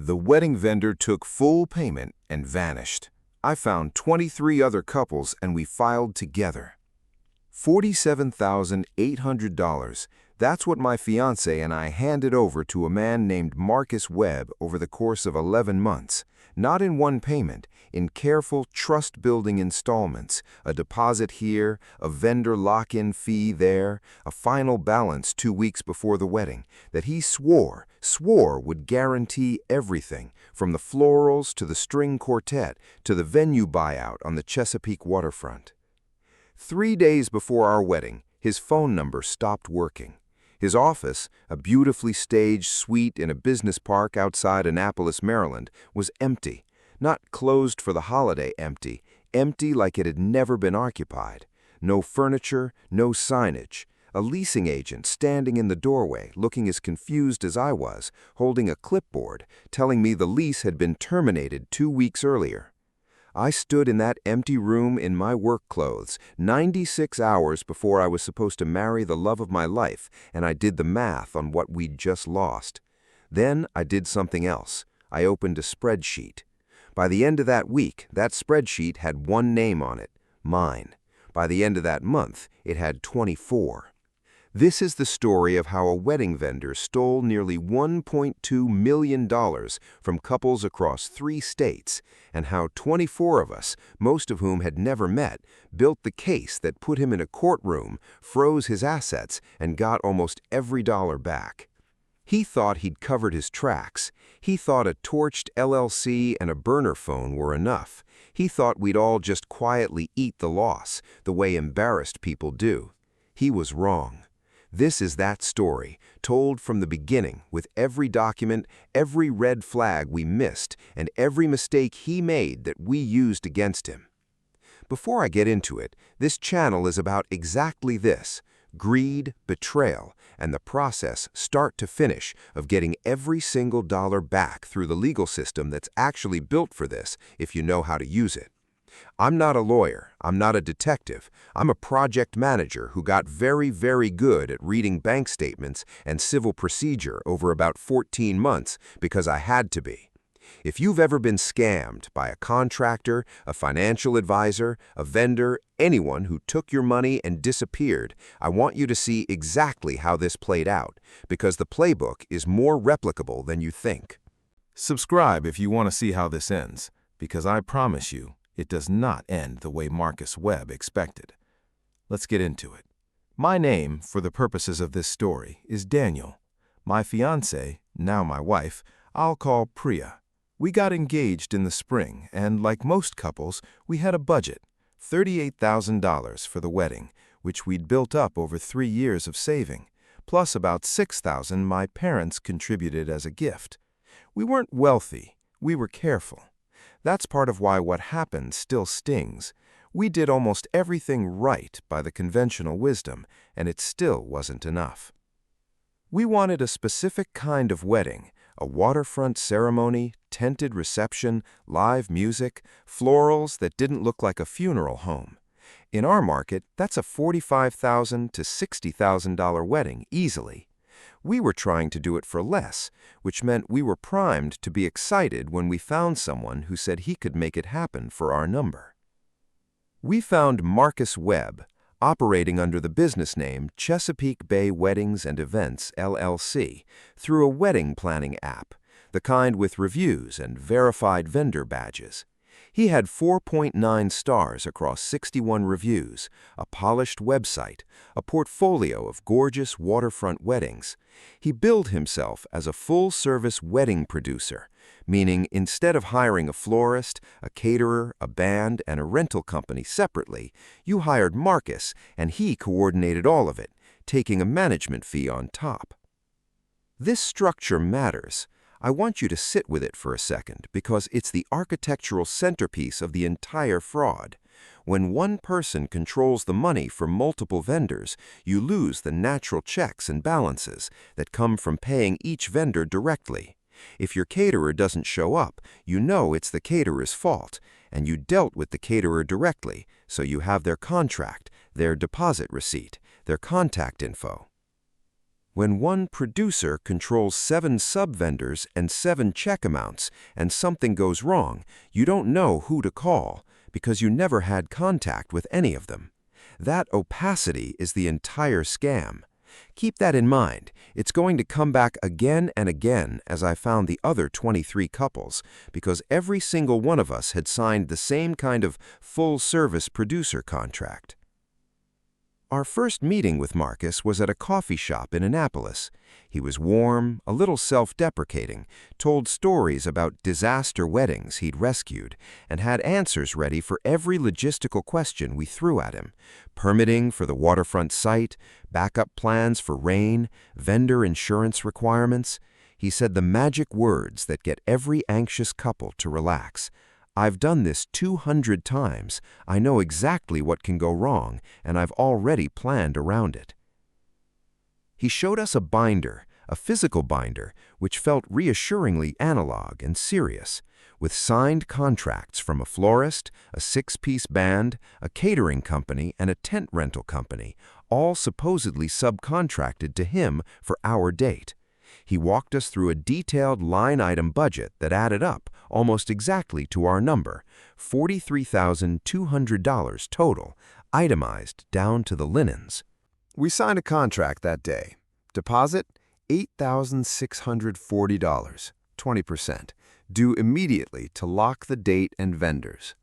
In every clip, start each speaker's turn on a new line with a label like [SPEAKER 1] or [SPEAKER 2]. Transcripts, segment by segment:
[SPEAKER 1] The wedding vendor took full payment and vanished. I found 23 other couples and we filed together. $47,800. That's what my fiancé and I handed over to a man named Marcus Webb over the course of 11 months. Not in one payment, in careful trust-building installments, a deposit here, a vendor lock-in fee there, a final balance 2 weeks before the wedding, that he swore would guarantee everything, from the florals to the string quartet to the venue buyout on the Chesapeake waterfront. 3 days before our wedding, his phone number stopped working. His office, a beautifully staged suite in a business park outside Annapolis, Maryland, was empty. Not closed for the holiday empty, empty like it had never been occupied. No furniture, no signage. A leasing agent standing in the doorway, looking as confused as I was, holding a clipboard, telling me the lease had been terminated 2 weeks earlier. I stood in that empty room in my work clothes 96 hours before I was supposed to marry the love of my life, and I did the math on what we'd just lost. Then I did something else. I opened a spreadsheet. By the end of that week, that spreadsheet had one name on it, mine. By the end of that month, it had 24. This is the story of how a wedding vendor stole nearly $1.2 million from couples across 3 states, and how 24 of us, most of whom had never met, built the case that put him in a courtroom, froze his assets, and got almost every dollar back. He thought he'd covered his tracks. He thought a torched LLC and a burner phone were enough. He thought we'd all just quietly eat the loss, the way embarrassed people do. He was wrong. This is that story, told from the beginning, with every document, every red flag we missed, and every mistake he made that we used against him. Before I get into it, this channel is about exactly this: greed, betrayal, and the process, start to finish, of getting every single dollar back through the legal system that's actually built for this, if you know how to use it. I'm not a lawyer, I'm not a detective, I'm a project manager who got very, very good at reading bank statements and civil procedure over about 14 months because I had to be. If you've ever been scammed by a contractor, a financial advisor, a vendor, anyone who took your money and disappeared, I want you to see exactly how this played out, because the playbook is more replicable than you think.
[SPEAKER 2] Subscribe if you want to see how this ends, because I promise you, it does not end the way Marcus Webb expected. Let's get into it. My name, for the purposes of this story, is Daniel. My fiancée, now my wife, I'll call Priya. We got engaged in the spring, and like most couples, we had a budget, $38,000 for the wedding, which we'd built up over 3 years of saving, plus about $6,000 my parents contributed as a gift. We weren't wealthy, we were careful. That's part of why what happened still stings. We did almost everything right by the conventional wisdom, and it still wasn't enough. We wanted a specific kind of wedding, a waterfront ceremony, tented reception, live music, florals that didn't look like a funeral home. In our market, that's a $45,000 to $60,000 wedding easily. We were trying to do it for less, which meant we were primed to be excited when we found someone who said he could make it happen for our number. We found Marcus Webb, operating under the business name Chesapeake Bay Weddings and Events, LLC, through a wedding planning app, the kind with reviews and verified vendor badges. He had 4.9 stars across 61 reviews, a polished website, a portfolio of gorgeous waterfront weddings. He billed himself as a full-service wedding producer, meaning instead of hiring a florist, a caterer, a band, and a rental company separately, you hired Marcus and he coordinated all of it, taking a management fee on top. This structure matters. I want you to sit with it for a second because it's the architectural centerpiece of the entire fraud. When one person controls the money for multiple vendors, you lose the natural checks and balances that come from paying each vendor directly. If your caterer doesn't show up, you know it's the caterer's fault, and you dealt with the caterer directly, so you have their contract, their deposit receipt, their contact info.
[SPEAKER 1] When one producer controls 7 sub-vendors and 7 check amounts and something goes wrong, you don't know who to call because you never had contact with any of them. That opacity is the entire scam. Keep that in mind. It's going to come back again and again as I found the other 23 couples because every single one of us had signed the same kind of full-service producer contract. Our first meeting with Marcus was at a coffee shop in Annapolis. He was warm, a little self-deprecating, told stories about disaster weddings he'd rescued, and had answers ready for every logistical question we threw at him. Permitting for the waterfront site, backup plans for rain, vendor insurance requirements. He said the magic words that get every anxious couple to relax. I've done this 200 times. I know exactly what can go wrong, and I've already planned around it. He showed us a binder, a physical binder, which felt reassuringly analog and serious, with signed contracts from a florist, a 6-piece band, a catering company, and a tent rental company, all supposedly subcontracted to him for our date. He walked us through a detailed line-item budget that added up almost exactly to our number, $43,200 total, itemized down to the linens.
[SPEAKER 2] We signed a contract that day. Deposit, $8,640, 20%, due immediately to lock the date and vendors.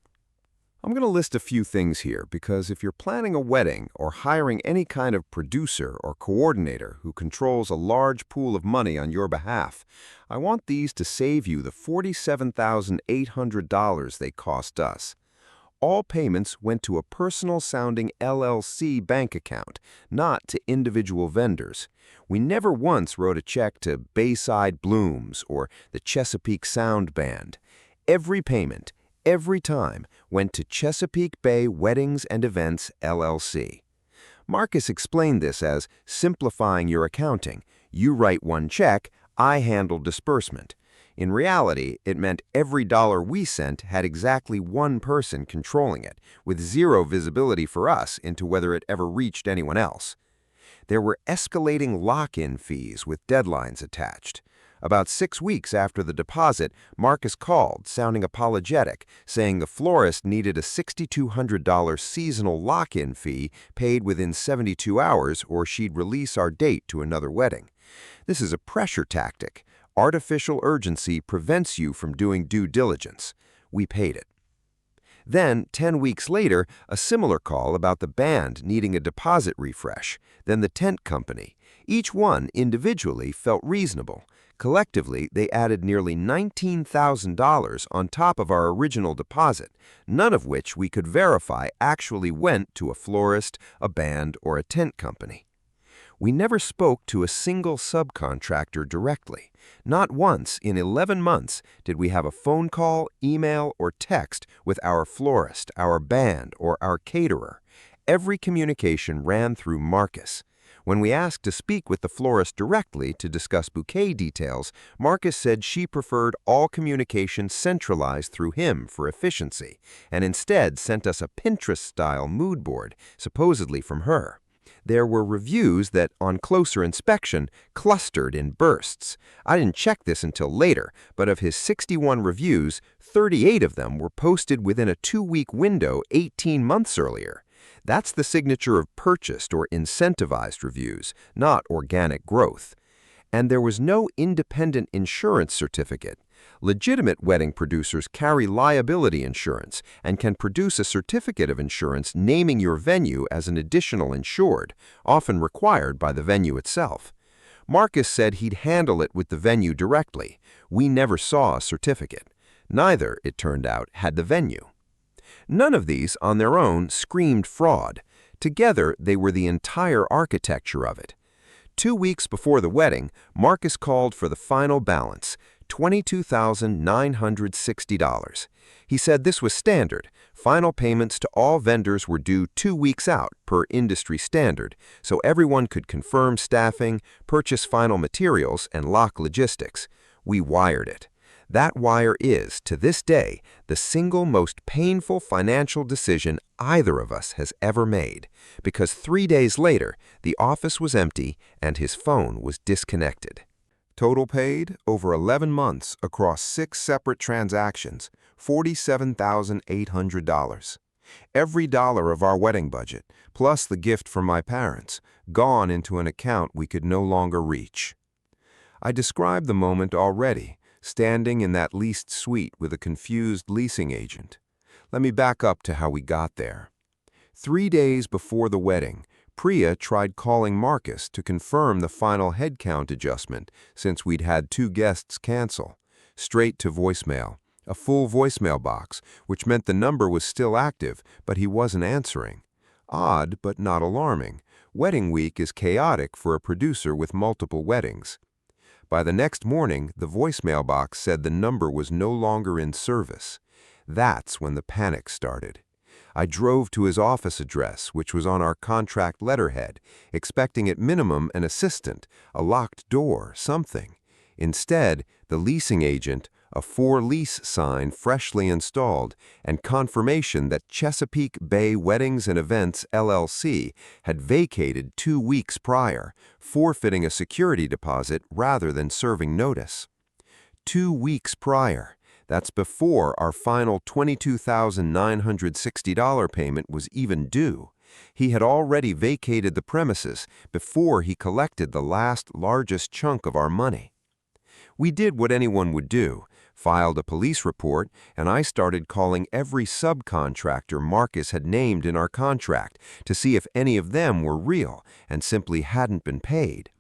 [SPEAKER 2] I'm going to list a few things here because if you're planning a wedding or hiring any kind of producer or coordinator who controls a large pool of money on your behalf, I want these to save you the $47,800 they cost us. All payments went to a personal-sounding LLC bank account, not to individual vendors. We never once wrote a check to Bayside Blooms or the Chesapeake Sound Band. Every payment, every time, went to Chesapeake Bay Weddings and Events, LLC. Marcus explained this as simplifying your accounting. You write one check, I handle disbursement. In reality, it meant every dollar we sent had exactly one person controlling it, with zero visibility for us into whether it ever reached anyone else. There were escalating lock-in fees with deadlines attached. About 6 weeks after the deposit, Marcus called, sounding apologetic, saying the florist needed a $6,200 seasonal lock-in fee paid within 72 hours or she'd release our date to another wedding. This is a pressure tactic. Artificial urgency prevents you from doing due diligence. We paid it. Then, 10 weeks later, a similar call about the band needing a deposit refresh, then the tent company. Each one individually felt reasonable. Collectively, they added nearly $19,000 on top of our original deposit, none of which we could verify actually went to a florist, a band, or a tent company. We never spoke to a single subcontractor directly. Not once in 11 months did we have a phone call, email, or text with our florist, our band, or our caterer. Every communication ran through Marcus. When we asked to speak with the florist directly to discuss bouquet details, Marcus said she preferred all communication centralized through him for efficiency, and instead sent us a Pinterest-style mood board, supposedly from her. There were reviews that, on closer inspection, clustered in bursts. I didn't check this until later, but of his 61 reviews, 38 of them were posted within a 2-week window 18 months earlier. That's the signature of purchased or incentivized reviews, not organic growth. And there was no independent insurance certificate. Legitimate wedding producers carry liability insurance and can produce a certificate of insurance naming your venue as an additional insured, often required by the venue itself. Marcus said he'd handle it with the venue directly. We never saw a certificate. Neither, it turned out, had the venue. None of these, on their own, screamed fraud. Together, they were the entire architecture of it. 2 weeks before the wedding, Marcus called for the final balance, $22,960. He said this was standard. Final payments to all vendors were due 2 weeks out per industry standard, so everyone could confirm staffing, purchase final materials, and lock logistics. We wired it.
[SPEAKER 1] That wire is, to this day, the single most painful financial decision either of us has ever made, because 3 days later, the office was empty and his phone was disconnected. Total paid, over 11 months across 6 separate transactions, $47,800. Every dollar of our wedding budget, plus the gift from my parents, gone into an account we could no longer reach. I described the moment already, standing in that leased suite with a confused leasing agent. Let me back up to how we got there. 3 days before the wedding, Priya tried calling Marcus to confirm the final headcount adjustment since we'd had 2 guests cancel. Straight to voicemail, a full voicemail box, which meant the number was still active, but he wasn't answering. Odd, but not alarming. Wedding week is chaotic for a producer with multiple weddings. By the next morning, the voicemail box said the number was no longer in service. That's when the panic started. I drove to his office address, which was on our contract letterhead, expecting at minimum an assistant, a locked door, something. Instead, the leasing agent, a for-lease sign freshly installed, and confirmation that Chesapeake Bay Weddings and Events, LLC, had vacated 2 weeks prior, forfeiting a security deposit rather than serving notice. 2 weeks prior. That's before our final $22,960 payment was even due. He had already vacated the premises before he collected the last largest chunk of our money. We did what anyone would do, filed a police report, and I started calling every subcontractor Marcus had named in our contract to see if any of them were real and simply hadn't been paid.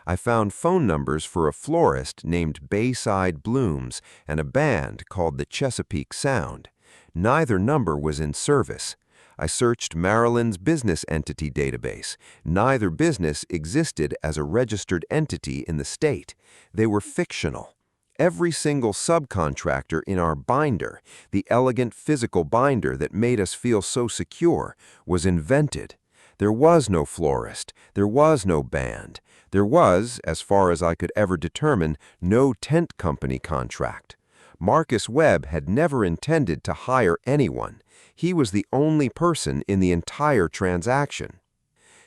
[SPEAKER 1] I found phone numbers for a florist named Bayside Blooms and a band called the Chesapeake Sound. Neither number was in service. I searched Maryland's business entity database. Neither business existed as a registered entity in the state. They were fictional. Every single subcontractor in our binder, the elegant physical binder that made us feel so secure, was invented. There was no florist. There was no band. There was, as far as I could ever determine, no tent company contract. Marcus Webb had never intended to hire anyone. He was the only person in the entire transaction.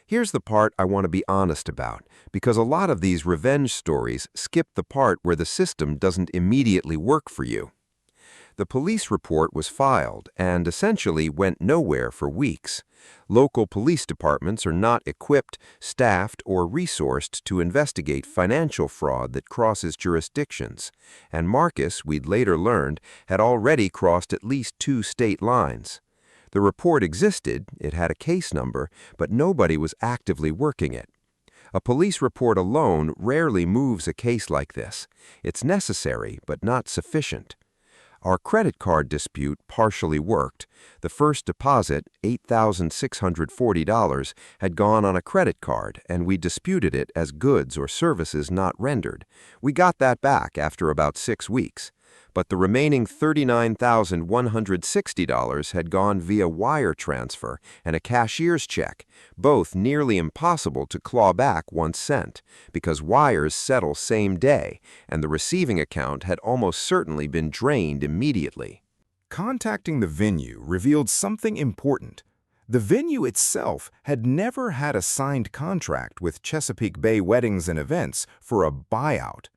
[SPEAKER 1] Here's the part I want to be honest about, because a lot of these revenge stories skip the part where the system doesn't immediately work for you. The police report was filed and essentially went nowhere for weeks. Local police departments are not equipped, staffed, or resourced to investigate financial fraud that crosses jurisdictions, and Marcus, we'd later learned, had already crossed at least 2 state lines. The report existed, it had a case number, but nobody was actively working it. A police report alone rarely moves a case like this. It's necessary, but not sufficient. Our credit card dispute partially worked. The first deposit, $8,640, had gone on a credit card, and we disputed it as goods or services not rendered. We got that back after about 6 weeks. But the remaining $39,160 had gone via wire transfer and a cashier's check, both nearly impossible to claw back once sent, because wires settle same day, and the receiving account had almost certainly been drained immediately.
[SPEAKER 2] Contacting the venue revealed something important. The venue itself had never had a signed contract with Chesapeake Bay Weddings and Events for a buyout.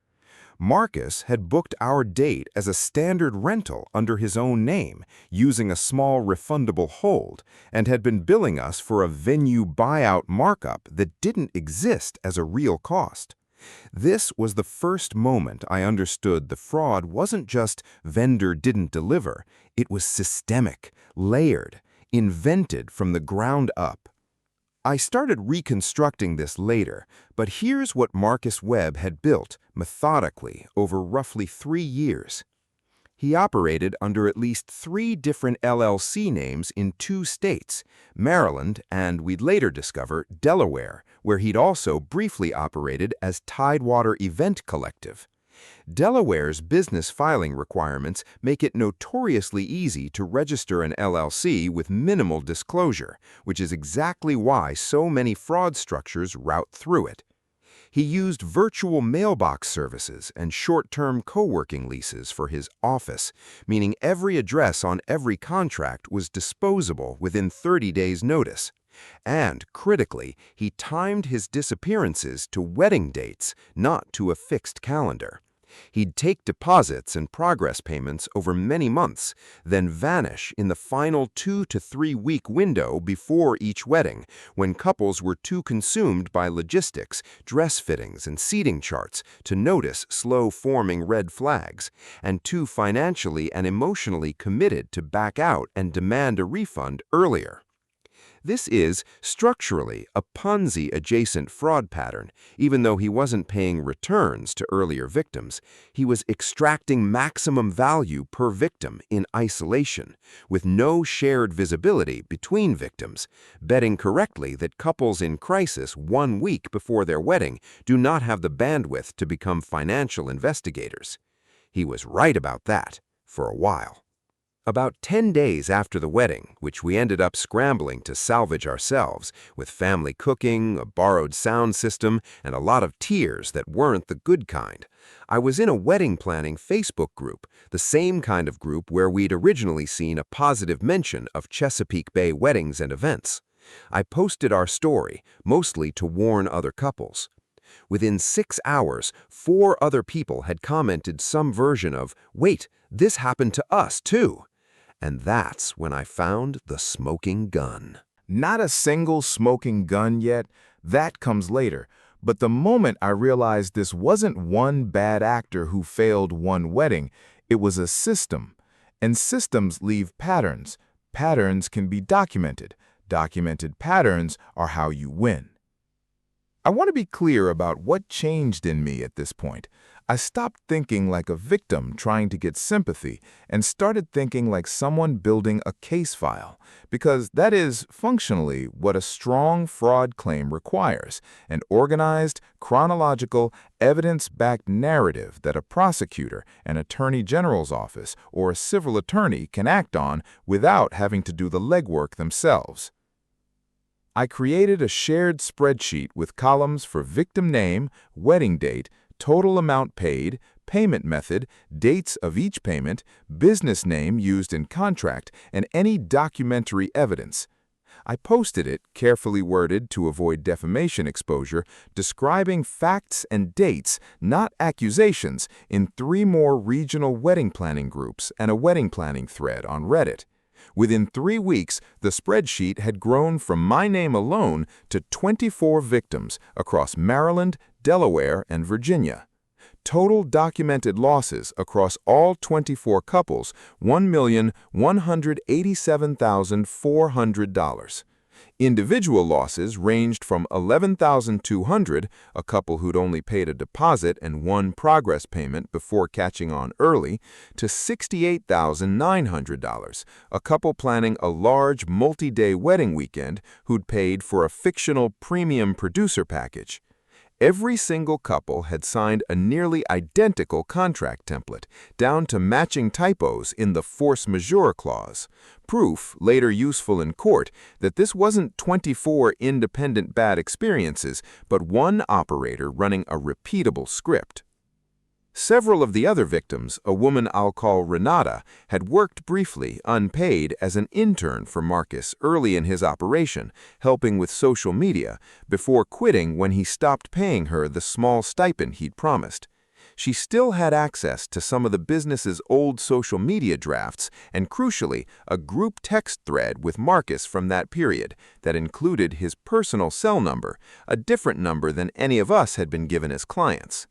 [SPEAKER 2] Marcus had booked our date as a standard rental under his own name, using a small refundable hold, and had been billing us for a venue buyout markup that didn't exist as a real cost. This was the first moment I understood the fraud wasn't just vendor didn't deliver, it was systemic, layered, invented from the ground up. I started reconstructing this later, but here's what Marcus Webb had built methodically over roughly 3 years. He operated under at least 3 different LLC names in 2 states, Maryland and, we'd later discover, Delaware, where he'd also briefly operated as Tidewater Event Collective. Delaware's business filing requirements make it notoriously easy to register an LLC with minimal disclosure, which is exactly why so many fraud structures route through it.
[SPEAKER 1] He used virtual mailbox services and short-term co-working leases for his office, meaning every address on every contract was disposable within 30 days' notice. And, critically, he timed his disappearances to wedding dates, not to a fixed calendar. He'd take deposits and progress payments over many months, then vanish in the final 2 to 3 week window before each wedding, when couples were too consumed by logistics, dress fittings, and seating charts to notice slow-forming red flags, and too financially and emotionally committed to back out and demand a refund earlier. This is, structurally, a Ponzi-adjacent fraud pattern. Even though he wasn't paying returns to earlier victims, he was extracting maximum value per victim in isolation, with no shared visibility between victims, betting correctly that couples in crisis 1 week before their wedding do not have the bandwidth to become financial investigators. He was right about that, for a while. About 10 days after the wedding, which we ended up scrambling to salvage ourselves, with family cooking, a borrowed sound system, and a lot of tears that weren't the good kind, I was in a wedding planning Facebook group, the same kind of group where we'd originally seen a positive mention of Chesapeake Bay weddings and events. I posted our story, mostly to warn other couples. Within 6 hours, 4 other people had commented some version of, "Wait, this happened to us too." And that's when I found the smoking gun.
[SPEAKER 2] Not a single smoking gun yet. That comes later. But the moment I realized this wasn't one bad actor who failed one wedding, it was a system. And systems leave patterns. Patterns can be documented. Documented patterns are how you win. I want to be clear about what changed in me at this point. I stopped thinking like a victim trying to get sympathy and started thinking like someone building a case file, because that is, functionally, what a strong fraud claim requires, an organized, chronological, evidence-backed narrative that a prosecutor, an attorney general's office, or a civil attorney can act on without having to do the legwork themselves. I created a shared spreadsheet with columns for victim name, wedding date, total amount paid, payment method, dates of each payment, business name used in contract, and any documentary evidence. I posted it, carefully worded to avoid defamation exposure, describing facts and dates, not accusations, in 3 more regional wedding planning groups and a wedding planning thread on Reddit. Within 3 weeks, the spreadsheet had grown from my name alone to 24 victims across Maryland, Delaware, and Virginia. Total documented losses across all 24 couples, $1,187,400. Individual losses ranged from $11,200, a couple who'd only paid a deposit and 1 progress payment before catching on early, to $68,900, a couple planning a large multi-day wedding weekend who'd paid for a fictional premium producer package. Every single couple had signed a nearly identical contract template, down to matching typos in the force majeure clause, proof, later useful in court, that this wasn't 24 independent bad experiences, but one operator running a repeatable script. Several of the other victims, a woman I'll call Renata, had worked briefly, unpaid, as an intern for Marcus early in his operation, helping with social media, before quitting when he stopped paying her the small stipend he'd promised. She still had access to some of the business's old social media drafts and, crucially, a group text thread with Marcus from that period that included his personal cell number, a different number than any of us had been given as clients.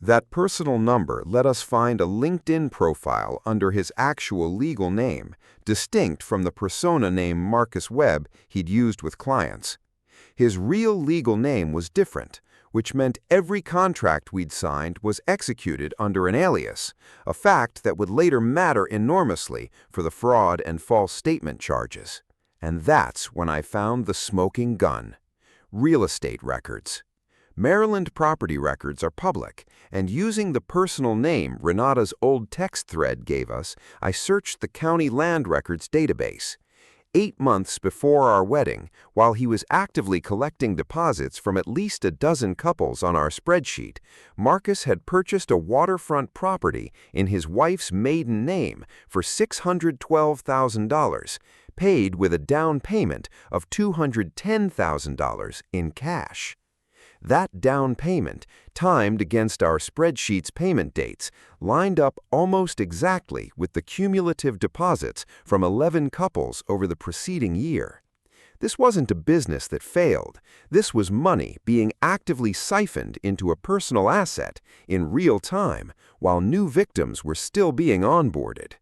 [SPEAKER 2] That personal number let us find a LinkedIn profile under his actual legal name, distinct from the persona name Marcus Webb he'd used with clients. His real legal name was different, which meant every contract we'd signed was executed under an alias, a fact that would later matter enormously for the fraud and false statement charges. And that's when I found the smoking gun: real estate records. Maryland property records are public, and using the personal name Renata's old text thread gave us, I searched the county land records database.
[SPEAKER 1] 8 months before our wedding, while he was actively collecting deposits from at least a dozen couples on our spreadsheet, Marcus had purchased a waterfront property in his wife's maiden name for $612,000, paid with a down payment of $210,000 in cash. That down payment, timed against our spreadsheet's payment dates, lined up almost exactly with the cumulative deposits from 11 couples over the preceding year. This wasn't a business that failed. This was money being actively siphoned into a personal asset in real time while new victims were still being onboarded.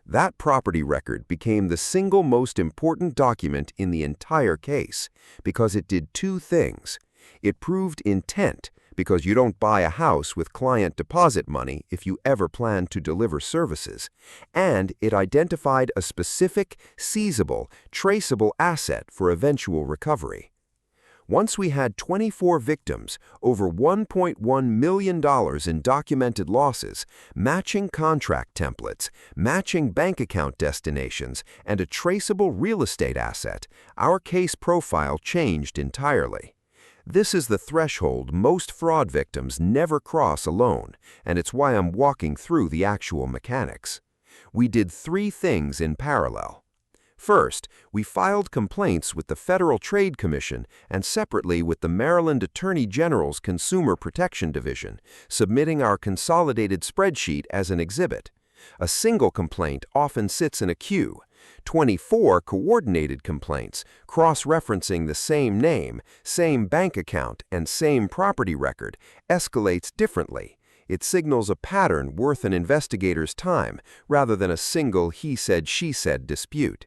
[SPEAKER 1] That property record became the single most important document in the entire case because it did two things. It proved intent, because you don't buy a house with client deposit money if you ever plan to deliver services, and it identified a specific, seizable, traceable asset for eventual recovery. Once we had 24 victims, over $1.1 million in documented losses, matching contract templates, matching bank account destinations, and a traceable real estate asset, our case profile changed entirely. This is the threshold most fraud victims never cross alone, and it's why I'm walking through the actual mechanics. We did 3 things in parallel. First, we filed complaints with the Federal Trade Commission and separately with the Maryland Attorney General's Consumer Protection Division, submitting our consolidated spreadsheet as an exhibit. A single complaint often sits in a queue. 24 coordinated complaints, cross-referencing the same name, same bank account, and same property record, escalates differently. It signals a pattern worth an investigator's time, rather than a single he-said-she-said dispute.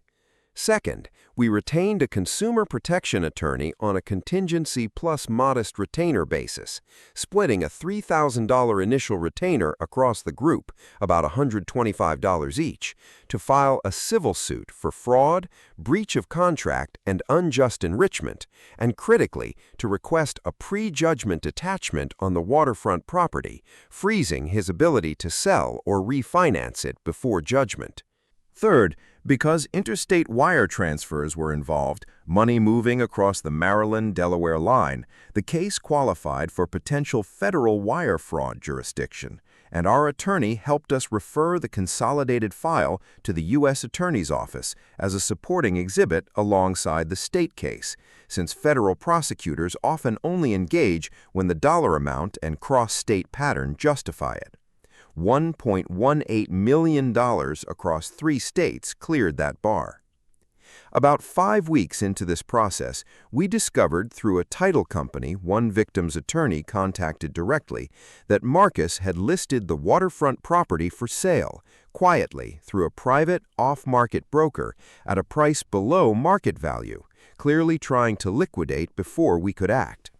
[SPEAKER 1] Second, we retained a consumer protection attorney on a contingency plus modest retainer basis, splitting a $3,000 initial retainer across the group, about $125 each, to file a civil suit for fraud, breach of contract, and unjust enrichment, and critically, to request a pre-judgment detachment on the waterfront property, freezing his ability to sell or refinance it before judgment.
[SPEAKER 2] Third, because interstate wire transfers were involved, money moving across the Maryland-Delaware line, the case qualified for potential federal wire fraud jurisdiction, and our attorney helped us refer the consolidated file to the U.S. Attorney's Office as a supporting exhibit alongside the state case, since federal prosecutors often only engage when the dollar amount and cross-state pattern justify it. $1.18 million across 3 states cleared that bar. About 5 weeks into this process, we discovered through a title company one victim's attorney contacted directly that Marcus had listed the waterfront property for sale, quietly through a private off-market broker at a price below market value, clearly trying to liquidate before we could act.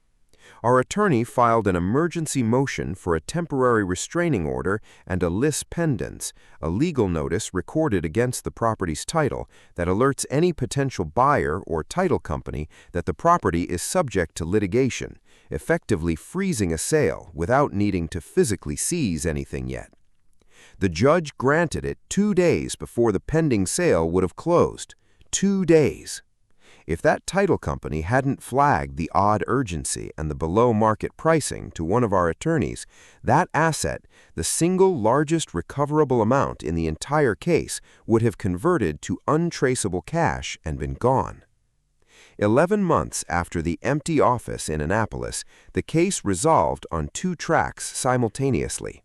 [SPEAKER 2] Our attorney filed an emergency motion for a temporary restraining order and a lis pendens, a legal notice recorded against the property's title that alerts any potential buyer or title company that the property is subject to litigation, effectively freezing a sale without needing to physically seize anything yet. The judge granted it 2 days before the pending sale would have closed. 2 days. If that title company hadn't flagged the odd urgency and the below-market pricing to one of our attorneys, that asset, the single largest recoverable amount in the entire case, would have converted to untraceable cash and been gone. 11 months after the empty office in Annapolis, the case resolved on 2 tracks simultaneously.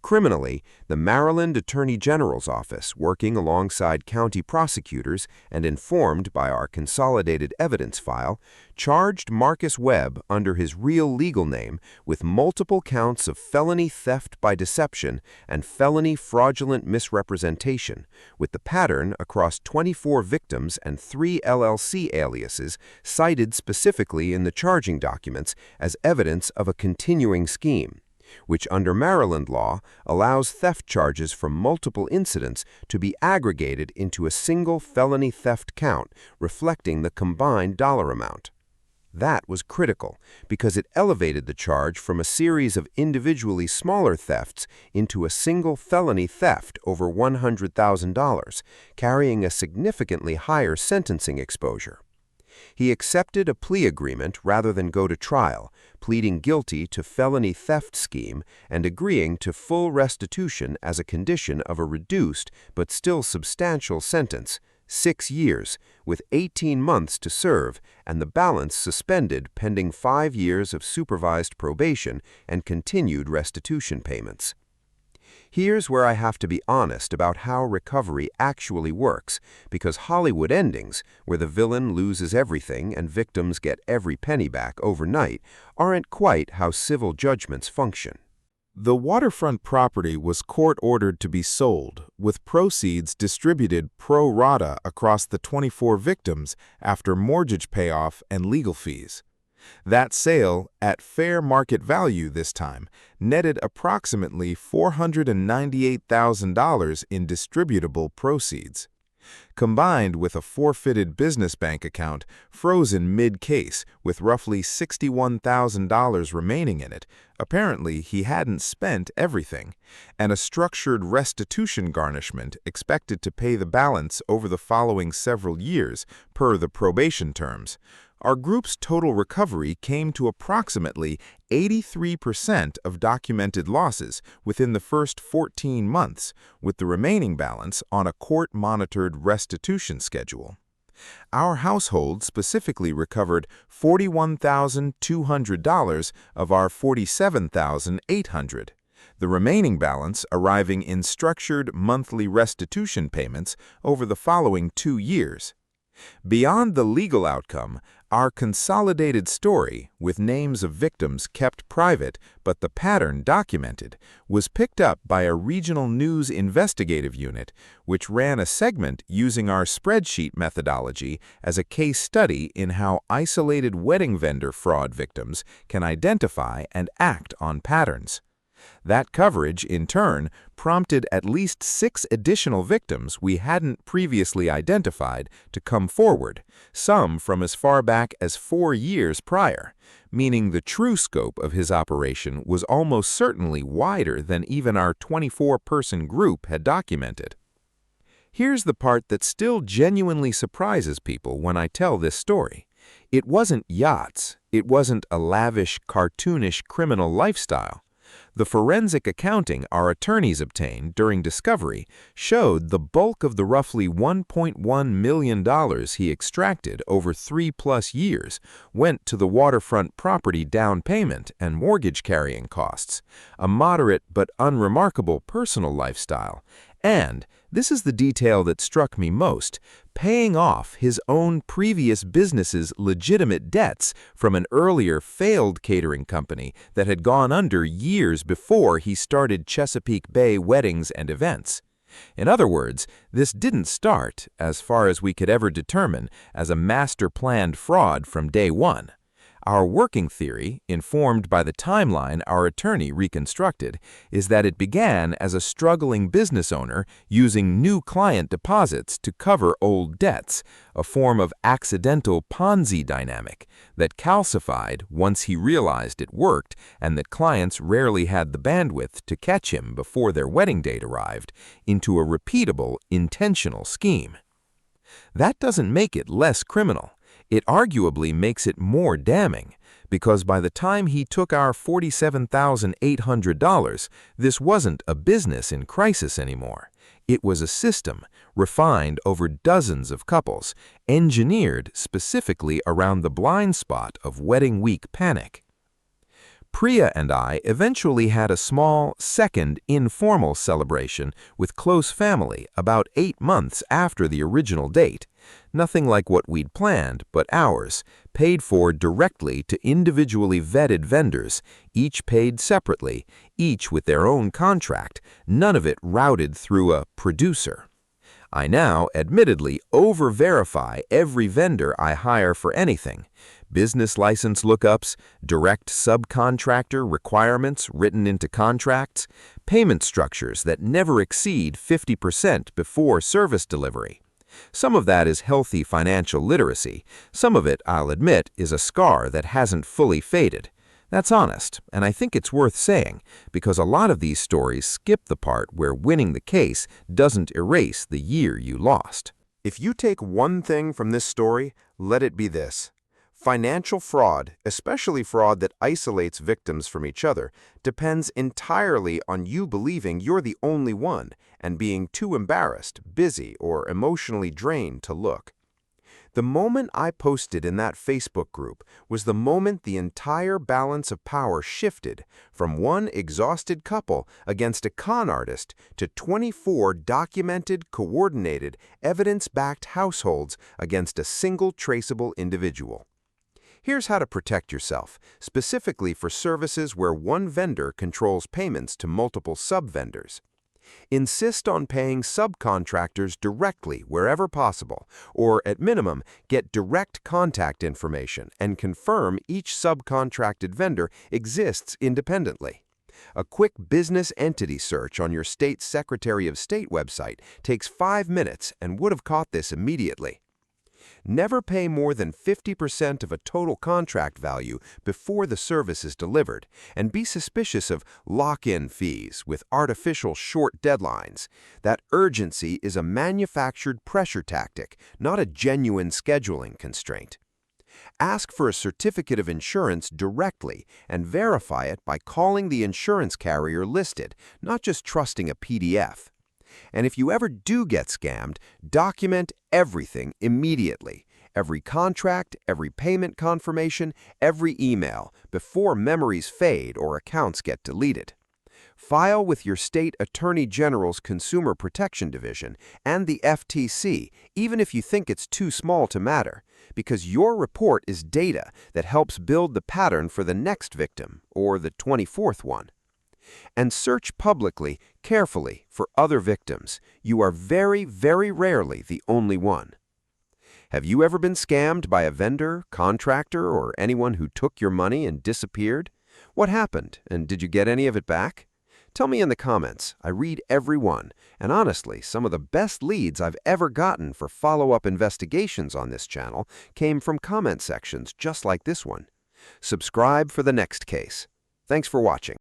[SPEAKER 2] Criminally, the Maryland Attorney General's Office, working alongside county prosecutors and informed by our consolidated evidence file, charged Marcus Webb under his real legal name with multiple counts of felony theft by deception and felony fraudulent misrepresentation, with the pattern across 24 victims and 3 LLC aliases cited specifically in the charging documents as evidence of a continuing scheme, which under Maryland law allows theft charges from multiple incidents to be aggregated into a single felony theft count reflecting the combined dollar amount.
[SPEAKER 1] That was critical because it elevated the charge from a series of individually smaller thefts into a single felony theft over $100,000, carrying a significantly higher sentencing exposure. He accepted a plea agreement rather than go to trial, pleading guilty to felony theft scheme and agreeing to full restitution as a condition of a reduced but still substantial sentence, 6 years, with 18 months to serve and the balance suspended pending 5 years of supervised probation and continued restitution payments. Here's where I have to be honest about how recovery actually works, because Hollywood endings, where the villain loses everything and victims get every penny back overnight, aren't quite how civil judgments function.
[SPEAKER 2] The waterfront property was court-ordered to be sold, with proceeds distributed pro rata across the 24 victims after mortgage payoff and legal fees. That sale, at fair market value this time, netted approximately $498,000 in distributable proceeds. Combined with a forfeited business bank account frozen mid-case with roughly $61,000 remaining in it, apparently he hadn't spent everything, and a structured restitution garnishment expected to pay the balance over the following several years per the probation terms, our group's total recovery came to approximately 83% of documented losses within the first 14 months, with the remaining balance on a court-monitored restitution schedule. Our household specifically recovered $41,200 of our $47,800, the remaining balance arriving in structured monthly restitution payments over the following 2 years. Beyond the legal outcome, our consolidated story, with names of victims kept private but the pattern documented, was picked up by a regional news investigative unit, which ran a segment using our spreadsheet methodology as a case study in how isolated wedding vendor fraud victims can identify and act on patterns. That coverage, in turn, prompted at least 6 additional victims we hadn't previously identified to come forward, some from as far back as 4 years prior, meaning the true scope of his operation was almost certainly wider than even our 24-person group had documented. Here's the part that still genuinely surprises people when I tell this story. It wasn't yachts, it wasn't a lavish, cartoonish criminal lifestyle. The forensic accounting our attorneys obtained during discovery showed the bulk of the roughly $1.1 million he extracted over 3+ years went to the waterfront property down payment and mortgage carrying costs, a moderate but unremarkable personal lifestyle, and, this is the detail that struck me most, paying off his own previous business's legitimate debts from an earlier failed catering company that had gone under years before he started Chesapeake Bay Weddings and Events. In other words, this didn't start, as far as we could ever determine, as a master-planned fraud from day one. Our working theory, informed by the timeline our attorney reconstructed, is that it began as a struggling business owner using new client deposits to cover old debts, a form of accidental Ponzi dynamic that calcified once he realized it worked and that clients rarely had the bandwidth to catch him before their wedding date arrived, into a repeatable, intentional scheme. That doesn't make it less criminal. It arguably makes it more damning, because by the time he took our $47,800, this wasn't a business in crisis anymore. It was a system, refined over dozens of couples, engineered specifically around the blind spot of wedding week panic. Priya and I eventually had a small, second, informal celebration with close family about 8 months after the original date. Nothing like what we'd planned, but ours, paid for directly to individually vetted vendors, each paid separately, each with their own contract, none of it routed through a producer. I now, admittedly, over-verify every vendor I hire for anything. Business license lookups, direct subcontractor requirements written into contracts, payment structures that never exceed 50% before service delivery. Some of that is healthy financial literacy. Some of it, I'll admit, is a scar that hasn't fully faded. That's honest, and I think it's worth saying, because a lot of these stories skip the part where winning the case doesn't erase the year you lost.
[SPEAKER 1] If you take one thing from this story, let it be this. Financial fraud, especially fraud that isolates victims from each other, depends entirely on you believing you're the only one and being too embarrassed, busy, or emotionally drained to look. The moment I posted in that Facebook group was the moment the entire balance of power shifted from one exhausted couple against a con artist to 24 documented, coordinated, evidence-backed households against a single traceable individual. Here's how to protect yourself, specifically for services where one vendor controls payments to multiple sub-vendors. Insist on paying subcontractors directly wherever possible, or at minimum, get direct contact information and confirm each subcontracted vendor exists independently. A quick business entity search on your state's Secretary of State website takes 5 minutes and would have caught this immediately. Never pay more than 50% of a total contract value before the service is delivered, and be suspicious of lock-in fees with artificial short deadlines. That urgency is a manufactured pressure tactic, not a genuine scheduling constraint. Ask for a certificate of insurance directly and verify it by calling the insurance carrier listed, not just trusting a PDF. And if you ever do get scammed, document everything immediately. Every contract, every payment confirmation, every email, before memories fade or accounts get deleted. File with your state Attorney General's Consumer Protection Division and the FTC, even if you think it's too small to matter, because your report is data that helps build the pattern for the next victim, or the 24th one. And search publicly, carefully, for other victims. You are very, very rarely the only one. Have you ever been scammed by a vendor, contractor, or anyone who took your money and disappeared? What happened, and did you get any of it back? Tell me in the comments. I read every one, and honestly, some of the best leads I've ever gotten for follow-up investigations on this channel came from comment sections just like this one. Subscribe for the next case. Thanks for watching.